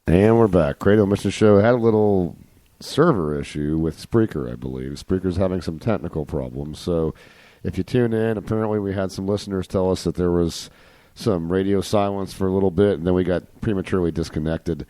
And we're back. Credo Mission Show had a little server issue with Spreaker, I believe. Spreaker's having some technical problems. So if you tune in, apparently we had some listeners tell us that there was some radio silence for a little bit, and then we got prematurely disconnected.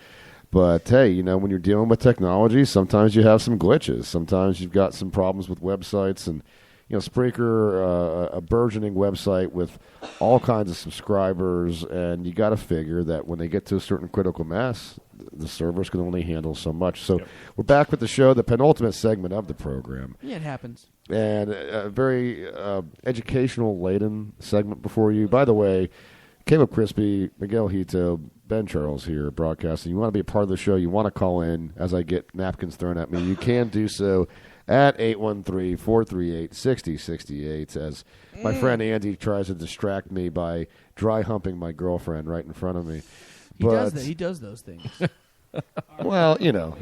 But, hey, you know, when you're dealing with technology, sometimes you have some glitches. Sometimes you've got some problems with websites. And, you know, Spreaker, a burgeoning website with all kinds of subscribers, and you got to figure that when they get to a certain critical mass, the servers can only handle so much. So we're back with the show, the penultimate segment of the program. Yeah, it happens. And a very educational-laden segment before you. By the way, Caleb Crispy, Miguel Hito, Ben Charles here broadcasting. You want to be a part of the show, you want to call in as I get napkins thrown at me, you can do so at 813-438-6068 as my friend Andy tries to distract me by dry humping my girlfriend right in front of me. He does those things. Well, you know.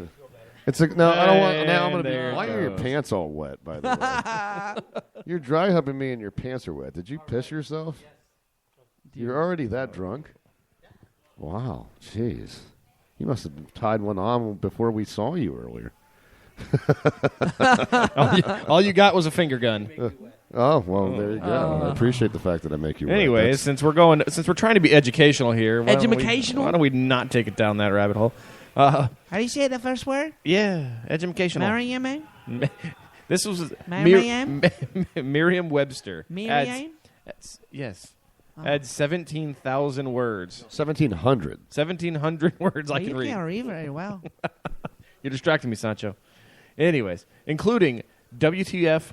It's like, no, I don't want. Now I'm going to be. Why are your pants all wet, by the way? You're dry humping me and your pants are wet. Did you piss yourself? You're already that drunk? Wow, jeez. You must have tied one on before we saw you earlier. all you got was a finger gun. Oh, well, there you go. I appreciate the fact that I make you wet. Anyways, since we're trying to be educational here, why don't we not take it down that rabbit hole? How do you say the first word? Yeah, educational. Merriam? This was Merriam? Merriam-Webster. Merriam? Yes. Had 17,000 words. 1,700. 1,700 words I can read. You can't read very well. You're distracting me, Sancho. Anyways, including WTF,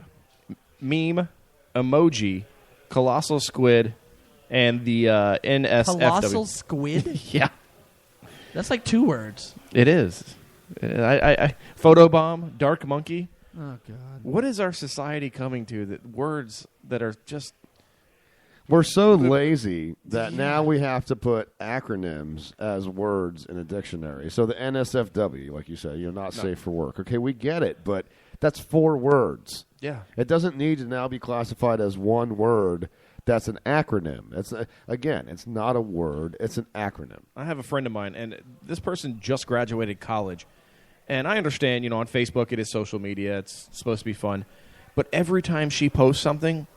meme, emoji, colossal squid, and the NSFW. Colossal squid? Yeah. That's like 2 words. It is. I photobomb, dark monkey. Oh, God. What is our society coming to? That words that are just... We're so lazy that now we have to put acronyms as words in a dictionary. So the NSFW, like you said, not safe for work. Okay, we get it, but that's 4 words. Yeah. It doesn't need to now be classified as one word. That's an acronym. Again, it's not a word. It's an acronym. I have a friend of mine, and this person just graduated college. And I understand, on Facebook it is social media. It's supposed to be fun. But every time she posts something,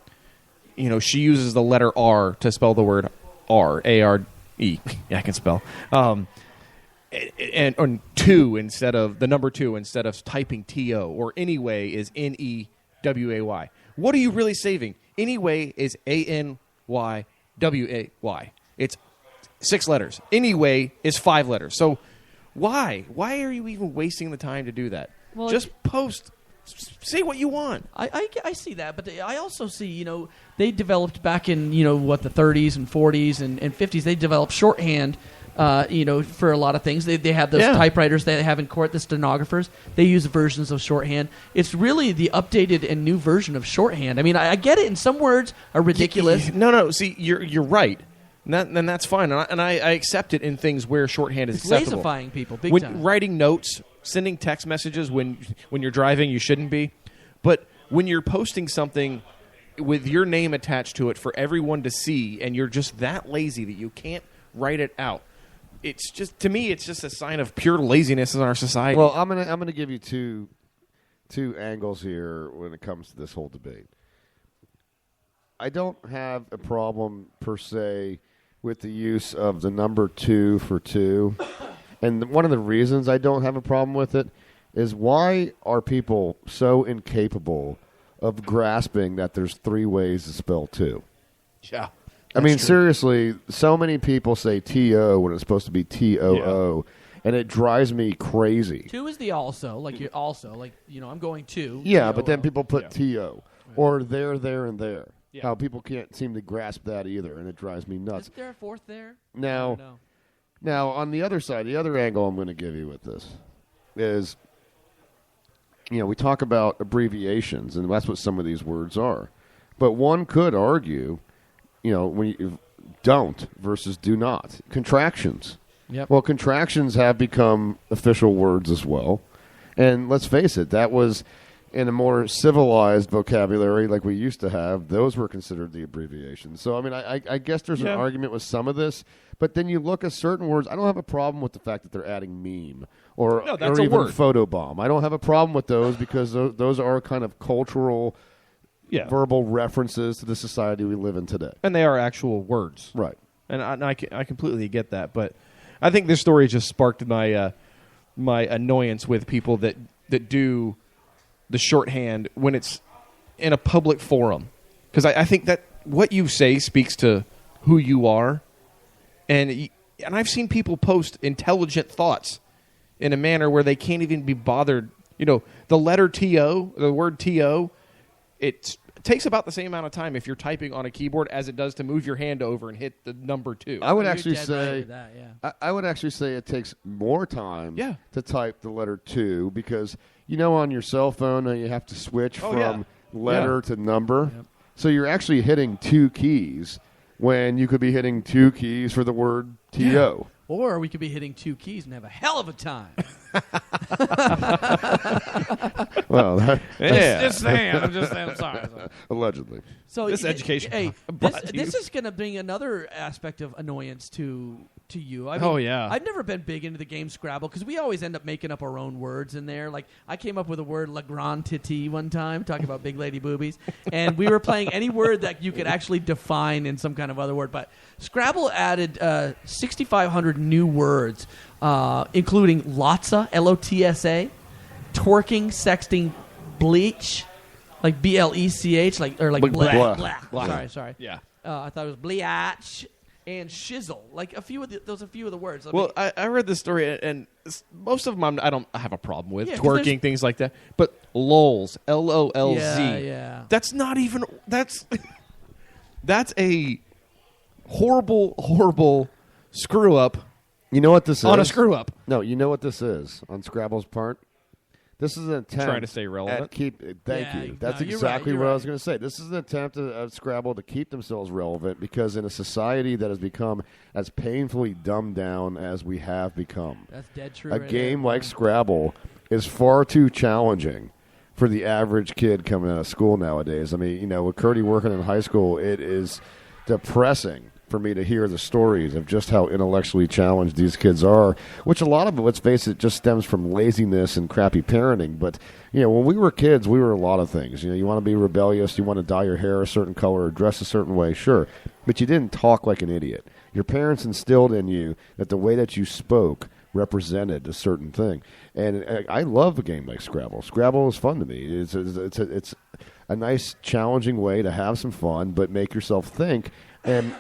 she uses the letter R to spell the word R, A-R-E. Yeah, I can spell. And 2 instead of the number 2 instead of typing T-O, or anyway is N-E-W-A-Y. What are you really saving? Anyway is A-N-Y-W-A-Y. It's 6 letters. Anyway is 5 letters. So why? Why are you even wasting the time to do that? Well, just post. Say what you want. I see that, but I also see, they developed back in, the 30s and 40s and 50s, they developed shorthand, for a lot of things. They have those typewriters they have in court, the stenographers. They use versions of shorthand. It's really the updated and new version of shorthand. I mean, I get it, and some words are ridiculous. No, see, you're right. And that's fine. And I accept it in things where shorthand is acceptable. It's lazifying people, big time. Writing notes, sending text messages when you're driving, you shouldn't be. But when you're posting something with your name attached to it for everyone to see, and you're just that lazy that you can't write it out, it's just, to me, it's just a sign of pure laziness in our society. Well, I'm gonna give you two angles here when it comes to this whole debate. I don't have a problem per se with the use of the number 2 for 2. And one of the reasons I don't have a problem with it is, why are people so incapable of grasping that there's 3 ways to spell 2? Yeah. I mean, seriously, so many people say T-O when it's supposed to be T-O-O, and it drives me crazy. 2 is the also, I'm going to. Yeah, T-O-O. but then people put T-O, or there, and there. Yeah. How people can't seem to grasp that either, and it drives me nuts. Is there a 4th there? Now, on the other side, the other angle I'm going to give you with this is, we talk about abbreviations, and that's what some of these words are. But one could argue, when you don't versus do not. Contractions. Yep. Well, contractions have become official words as well. And let's face it, that was, in a more civilized vocabulary like we used to have, those were considered the abbreviations. So, I mean, I guess there's an argument with some of this, but then you look at certain words. I don't have a problem with the fact that they're adding meme or even photobomb. I don't have a problem with those because those are kind of cultural, verbal references to the society we live in today. And they are actual words. Right. And I completely get that. But I think this story just sparked my my annoyance with people that do the shorthand when it's in a public forum, because I think that what you say speaks to who you are, and I've seen people post intelligent thoughts in a manner where they can't even be bothered. You know, the letter T-O, the word T-O, it takes about the same amount of time if you're typing on a keyboard as it does to move your hand over and hit the number 2. I would actually say I would actually say it takes more time to type the letter 2 because on your cell phone you have to switch from letter to number. Yep. So you're actually hitting 2 keys when you could be hitting 2 keys for the word T-O. Yeah. Or we could be hitting 2 keys and have a hell of a time. Well, just saying. I'm sorry. Allegedly. So this education. Hey, this is going to bring another aspect of annoyance to you. I mean, I've never been big into the game Scrabble because we always end up making up our own words in there. Like I came up with a word, la grande titi, one time, talking about big lady boobies, and we were playing any word that you could actually define in some kind of other word. But Scrabble added 6,500 new words, including lotsa, L-O-T-S-A, twerking, sexting, bleach, like B-L-E-C-H, like blah. Sorry. Yeah. I thought it was bleach. And shizzle, like a few of the words. I read this story, and most of them I don't have a problem with, twerking, things like that. But lols, L-O-L-Z, that's not even that's a horrible screw up. You know what this is? On a screw up. No, you know what this is on Scrabble's part? This is an attempt trying to stay relevant. Thank you. That's exactly what I was going to say. This is an attempt of Scrabble to keep themselves relevant because in a society that has become as painfully dumbed down as we have become, that's dead true. A game like Scrabble is far too challenging for the average kid coming out of school nowadays. I mean, with Curdy working in high school, it is depressing for me to hear the stories of just how intellectually challenged these kids are, which a lot of it, let's face it, just stems from laziness and crappy parenting. But, when we were kids, we were a lot of things. You want to be rebellious, you want to dye your hair a certain color or dress a certain way, sure. But you didn't talk like an idiot. Your parents instilled in you that the way that you spoke represented a certain thing. And I love a game like Scrabble. Scrabble is fun to me. It's a nice, challenging way to have some fun, but make yourself think. And,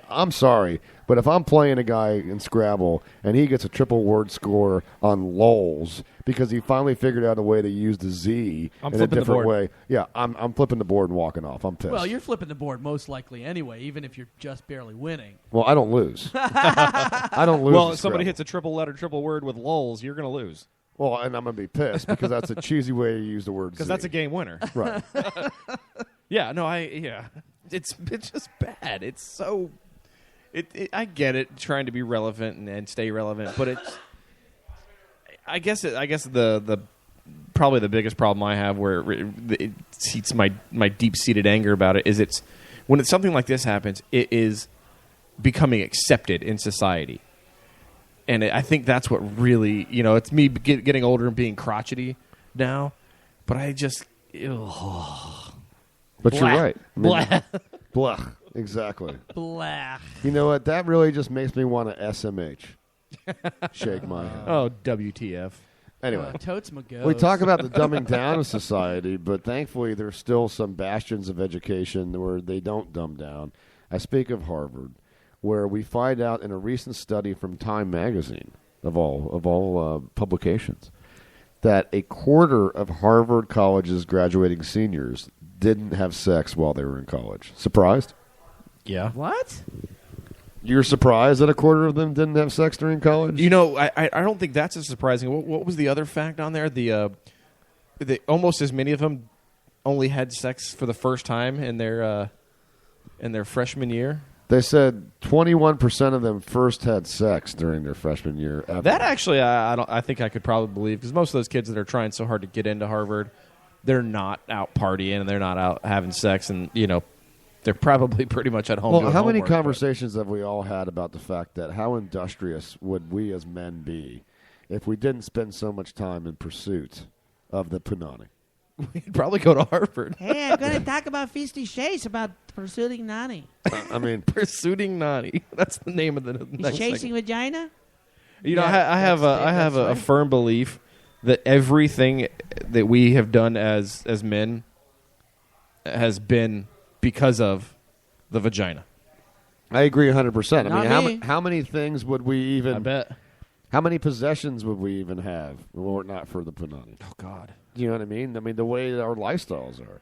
I'm sorry, but if I'm playing a guy in Scrabble and he gets a triple word score on lols because he finally figured out a way to use the Z in a different way, I'm flipping the board and walking off. I'm pissed. Well, you're flipping the board most likely anyway, even if you're just barely winning. Well, I don't lose. I don't lose. Well, if somebody hits a triple word with lols, you're going to lose. Well, and I'm going to be pissed because that's a cheesy way to use the word Z. Because that's a game winner. Right. It's just bad. It's so. I get it, trying to be relevant and stay relevant, but it's. I guess the probably the biggest problem I have where it seats my deep seated anger about it is it's when it's something like this happens, it is becoming accepted in society, and I think that's what really it's me getting older and being crotchety now, but I just. But you're right. Blah. Blah. Exactly. Blah. You know what? That really just makes me want to SMH. Shake my head. Oh, WTF. Anyway. Totes my goats. We talk about the dumbing down of society, but thankfully there's still some bastions of education where they don't dumb down. I speak of Harvard, where we find out in a recent study from Time Magazine, of all publications, that a quarter of Harvard College's graduating seniors didn't have sex while they were in college. Surprised? Yeah. What? You're surprised that a quarter of them didn't have sex during college? I don't think that's as surprising. What was the other fact on there? The almost as many of them only had sex for the first time in their freshman year. They said 21% of them first had sex during their freshman year. Ever. That actually, I think I could probably believe because most of those kids that are trying so hard to get into Harvard they're not out partying and they're not out having sex, and they're probably pretty much at home. Well, doing how many homework, conversations have we all had about the fact that how industrious would we as men be if we didn't spend so much time in pursuit of the punani? We'd probably go to Harvard. Hey, I'm going to talk about Feisty Chase about pursuing Nani. I mean, Pursuing Nani. That's the name of the next Chasing segment. vagina? I have a firm belief that everything that we have done as men has been because of the vagina. I agree 100%. Not I me. mean, how many things would we even... I bet. How many possessions would we even have were it not for the punani? Oh, God. You know what I mean? I mean, the way our lifestyles are.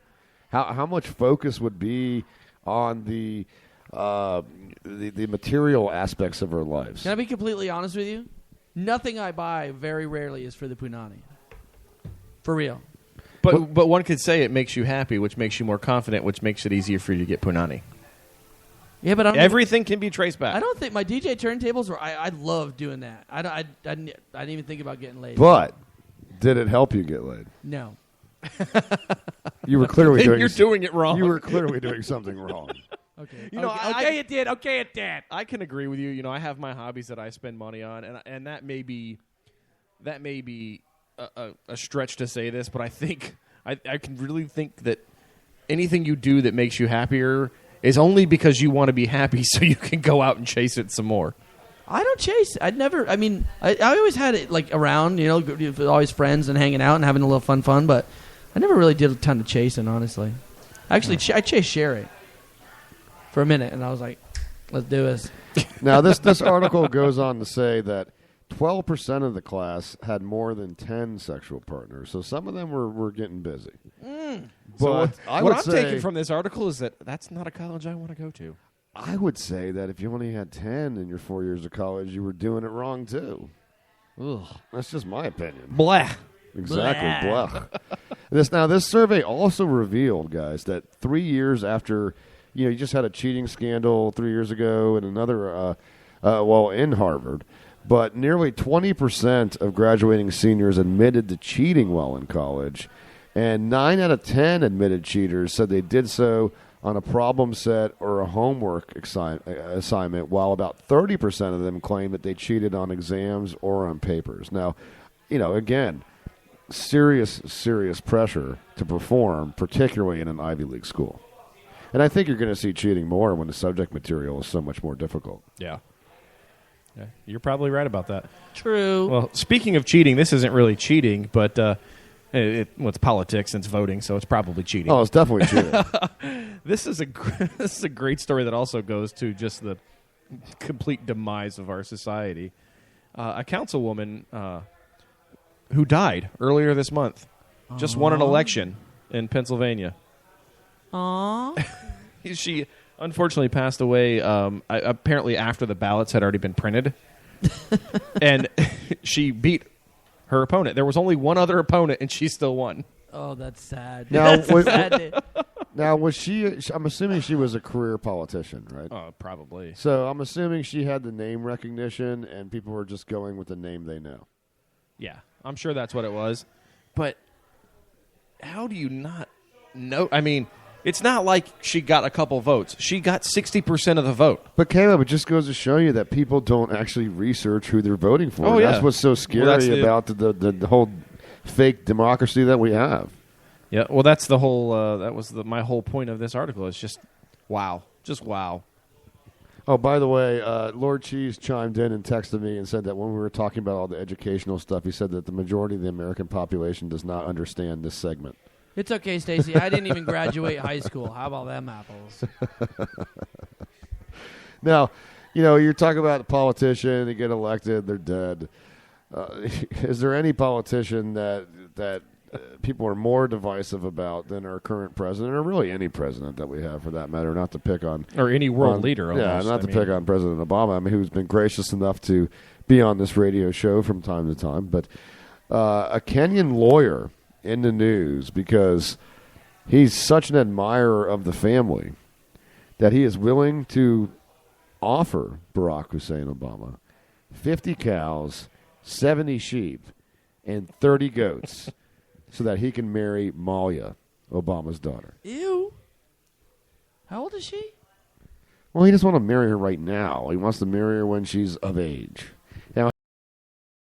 How much focus would be on the material aspects of our lives? Can I be completely honest with you? Nothing I buy very rarely is for the punani. For real. But one could say it makes you happy, which makes you more confident, which makes it easier for you to get punani. Yeah, but Everything can be traced back. I don't think my DJ turntables were. I love doing that. I didn't even think about getting laid. But did it help you get laid? No. You were clearly doing. You're doing it wrong. You were clearly doing something wrong. Okay. Okay, it did. Okay, it did. I can agree with you. I have my hobbies that I spend money on, and that may be a stretch to say this, but I think I can really think that anything you do that makes you happier is only because you want to be happy, so you can go out and chase it some more. I don't chase. I always had it like around, always friends and hanging out and having a little fun. But I never really did a ton of chasing, honestly. Actually, I chased Sherry for a minute, and I was like, "Let's do this." Now, this article goes on to say that 12% of the class had more than 10 sexual partners, so some of them were getting busy. But So what I'm taking from this article is that that's not a college I want to go to. I would say that if you only had 10 in your 4 years of college, you were doing it wrong too. Ugh. That's just my opinion. Blah. Exactly. Blah. This survey also revealed, guys, that 3 years after, you just had a cheating scandal 3 years ago and another, in Harvard, but nearly 20% of graduating seniors admitted to cheating while in college, and 9 out of 10 admitted cheaters said they did so on a problem set or a homework assignment, while about 30% of them claimed that they cheated on exams or on papers. Now, again, serious pressure to perform, particularly in an Ivy League school. And I think you're going to see cheating more when the subject material is so much more difficult. Yeah, you're probably right about that. True. Well, speaking of cheating, this isn't really cheating, but it's politics and it's voting, so it's probably cheating. Oh, it's definitely cheating. This is a great story that also goes to just the complete demise of our society. A councilwoman who died earlier this month just won an election in Pennsylvania. Aww. She unfortunately passed away apparently after the ballots had already been printed. And she beat her opponent. There was only one other opponent, and she still won. Oh, that's sad. Now, That's sad. Now, was she? I'm assuming she was a career politician, right? Oh, probably. So I'm assuming she had the name recognition, and people were just going with the name they know. Yeah, I'm sure that's what it was. But how do you not know? I mean, it's not like she got a couple votes. She got 60% of the vote. But Caleb, it just goes to show you that people don't actually research who they're voting for. Oh, yeah. That's what's so scary about the whole fake democracy that we have. Yeah, well, that's the whole. That was my whole point of this article. It's just wow, Oh, by the way, Lord Cheese chimed in and texted me and said that when we were talking about all the educational stuff, he said that the majority of the American population does not understand this segment. It's okay, Stacy. I didn't even graduate high school. How about them apples? Now, you're talking about a politician, they get elected, they're dead. Is there any politician that people are more divisive about than our current president, or really any president that we have for that matter, not to pick on... Or any world leader, almost. Yeah, not to pick on President Obama, who's been gracious enough to be on this radio show from time to time. But a Kenyan lawyer in the news because he's such an admirer of the family that he is willing to offer Barack Hussein Obama 50 cows, 70 sheep, and 30 goats so that he can marry Malia, Obama's daughter. Ew. How old is she? Well, he doesn't want to marry her right now. He wants to marry her when she's of age.